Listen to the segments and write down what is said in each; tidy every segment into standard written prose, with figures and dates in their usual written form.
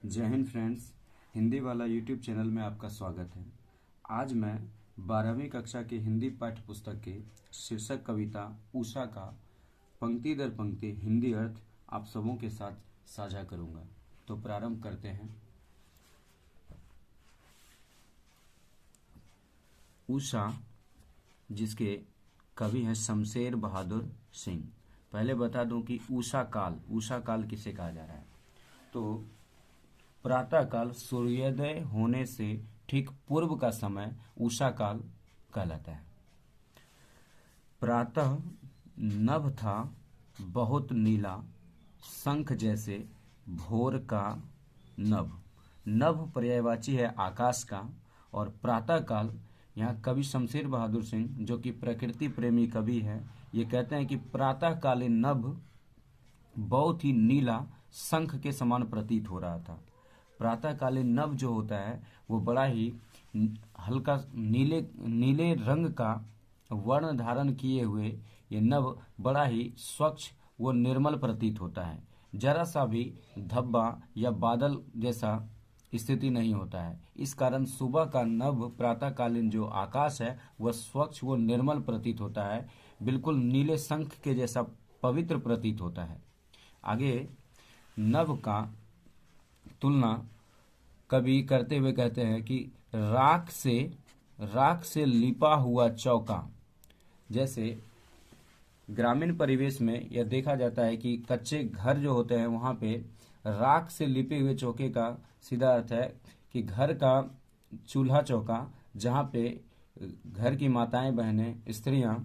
जय हिंद फ्रेंड्स। हिंदी वाला YouTube channel में आपका स्वागत है। आज मैं 12वीं कक्षा की हिंदी पाठ्य पुस्तक के शीर्षक कविता उषा का पंक्ति दर पंक्ति हिंदी अर्थ आप सबों के साथ साझा करूंगा। तो प्रारंभ करते हैं। उषा, जिसके कवि हैं शमशेर बहादुर सिंह। पहले बता दूं कि उषा काल किसे कहा जा रहा है। तो प्रातः काल सूर्योदय होने से ठीक पूर्व का समय उषा काल कहलाता है। प्रातः नभ था बहुत नीला, शंख जैसे भोर का नभ। नभ पर्यायवाची है आकाश का, और प्रातः काल यहाँ कवि शमशेर बहादुर सिंह, जो कि प्रकृति प्रेमी कवि है, ये कहते हैं कि प्रातःकालीन नभ बहुत ही नीला, शंख के समान प्रतीत हो रहा था। प्रातःकालीन नभ जो होता है वो बड़ा ही हल्का नीले रंग का वर्ण धारण किए हुए ये नभ बड़ा ही स्वच्छ व निर्मल प्रतीत होता है। जरा सा भी धब्बा या बादल जैसा स्थिति नहीं होता है। इस कारण सुबह का नभ प्रातःकालीन जो आकाश है वह स्वच्छ व निर्मल प्रतीत होता है, बिल्कुल नीले शंख के जैसा पवित्र प्रतीत होता है। आगे नभ का तुलना कवि करते हुए कहते हैं कि राख से लिपा हुआ चौका। जैसे ग्रामीण परिवेश में यह देखा जाता है कि कच्चे घर जो होते हैं वहाँ पे राख से लिपे हुए चौके का सीधा अर्थ है कि घर का चूल्हा चौका, जहाँ पे घर की माताएं बहनें स्त्रियां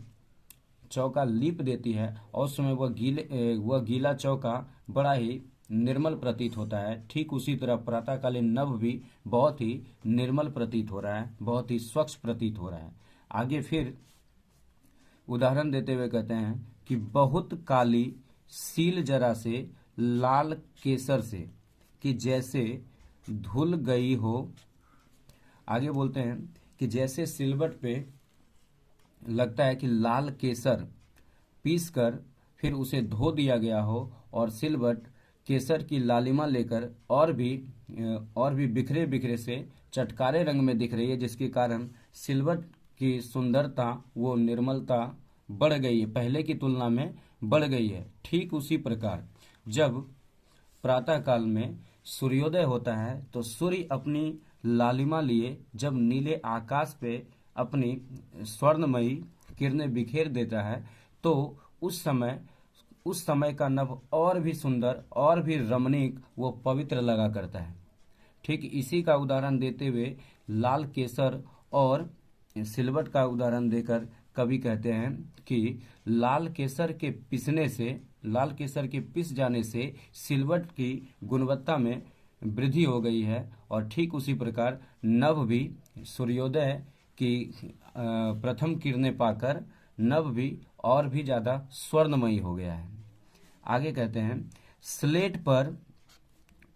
चौका लीप देती है और उस समय वह गीला चौका बड़ा ही निर्मल प्रतीत होता है। ठीक उसी तरह प्रातःकालीन नभ भी बहुत ही निर्मल प्रतीत हो रहा है, बहुत ही स्वच्छ प्रतीत हो रहा है। आगे फिर उदाहरण देते हुए कहते हैं कि बहुत काली सील जरा से लाल केसर से, कि जैसे धुल गई हो। आगे बोलते हैं कि जैसे सिलवट पे लगता है कि लाल केसर पीस कर फिर उसे धो दिया गया हो, और सिलवट केसर की लालिमा लेकर और भी बिखरे बिखरे से चटकारे रंग में दिख रही है, जिसके कारण सिलवट की सुंदरता वो निर्मलता बढ़ गई है, पहले की तुलना में बढ़ गई है। ठीक उसी प्रकार जब प्रातःकाल में सूर्योदय होता है तो सूर्य अपनी लालिमा लिए जब नीले आकाश पे अपनी स्वर्णमयी किरणें बिखेर देता है, तो उस समय का नभ और भी सुंदर और भी रमणीक वो पवित्र लगा करता है। ठीक इसी का उदाहरण देते हुए लाल केसर और सिलवट का उदाहरण देकर कवि कहते हैं कि लाल केसर के पिस जाने से सिलवट की गुणवत्ता में वृद्धि हो गई है, और ठीक उसी प्रकार नभ भी सूर्योदय की प्रथम किरणें पाकर नभ भी और भी ज्यादा स्वर्णमयी हो गया है। आगे कहते हैं स्लेट पर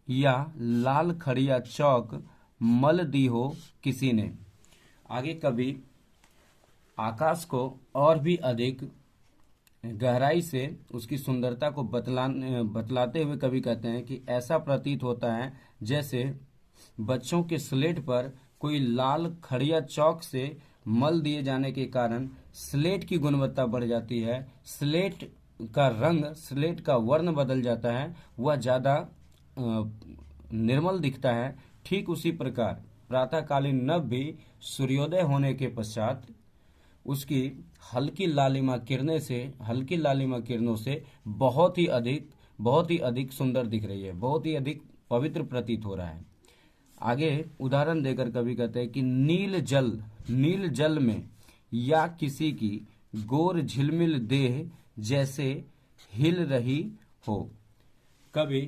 या लाल खड़िया चौक मल दी हो किसी ने। आगे कवि आकाश को और भी अधिक गहराई से उसकी सुंदरता को बतलाते हुए कवि कहते हैं कि ऐसा प्रतीत होता है जैसे बच्चों के स्लेट पर कोई लाल खड़िया चौक से मल दिए जाने के कारण स्लेट की गुणवत्ता बढ़ जाती है, स्लेट का रंग, स्लेट का वर्ण बदल जाता है, वह ज्यादा निर्मल दिखता है। ठीक उसी प्रकार प्रातःकालीन नभ भी सूर्योदय होने के पश्चात उसकी हल्की लालिमा किरणों से बहुत ही अधिक सुंदर दिख रही है, बहुत ही अधिक पवित्र प्रतीत हो रहा है। आगे उदाहरण देकर कवि कहते हैं कि नील जल में या किसी की गोर झिलमिल देह जैसे हिल रही हो। कवि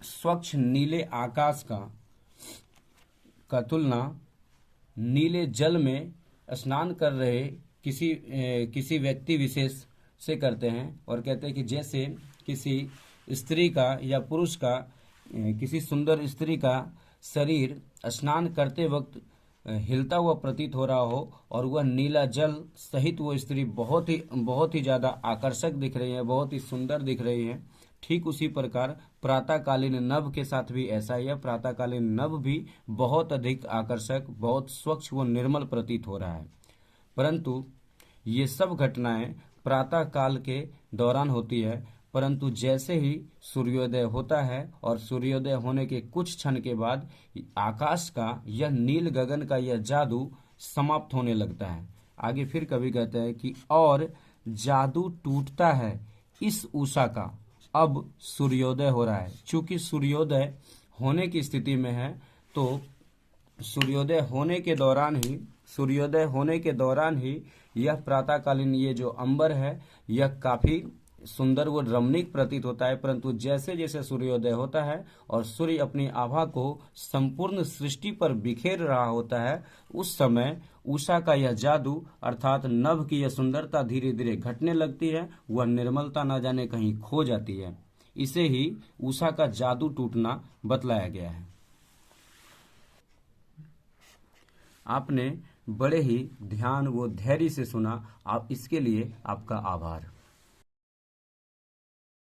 स्वच्छ नीले आकाश का तुलना नीले जल में स्नान कर रहे किसी व्यक्ति विशेष से करते हैं, और कहते हैं कि जैसे किसी स्त्री का या पुरुष का, किसी सुंदर स्त्री का शरीर स्नान करते वक्त हिलता हुआ प्रतीत हो रहा हो, और वह नीला जल सहित वो स्त्री बहुत ही ज्यादा आकर्षक दिख रही है, बहुत ही सुंदर दिख रही है। ठीक उसी प्रकार प्रातःकालीन नभ के साथ भी ऐसा ही है। प्रातःकालीन नभ भी बहुत अधिक आकर्षक, बहुत स्वच्छ व निर्मल प्रतीत हो रहा है। परंतु ये सब घटनाएं प्रातः काल के दौरान होती है, परंतु जैसे ही सूर्योदय होता है और सूर्योदय होने के कुछ क्षण के बाद आकाश का यह नील गगन का यह जादू समाप्त होने लगता है। आगे फिर कवि कहते हैं कि और जादू टूटता है इस उषा का, अब सूर्योदय हो रहा है। चूंकि सूर्योदय होने की स्थिति में है, तो सूर्योदय होने के दौरान ही यह प्रातःकालीन ये जो अंबर है यह काफी सुंदर व रमणीक प्रतीत होता है। परंतु जैसे जैसे सूर्योदय होता है और सूर्य अपनी आभा को संपूर्ण सृष्टि पर बिखेर रहा होता है, उस समय उषा का यह जादू अर्थात नभ की यह सुंदरता धीरे धीरे घटने लगती है, वह निर्मलता न जाने कहीं खो जाती है। इसे ही उषा का जादू टूटना बतलाया गया है। आपने बड़े ही ध्यान व धैर्य से सुना, आप इसके लिए आपका आभार।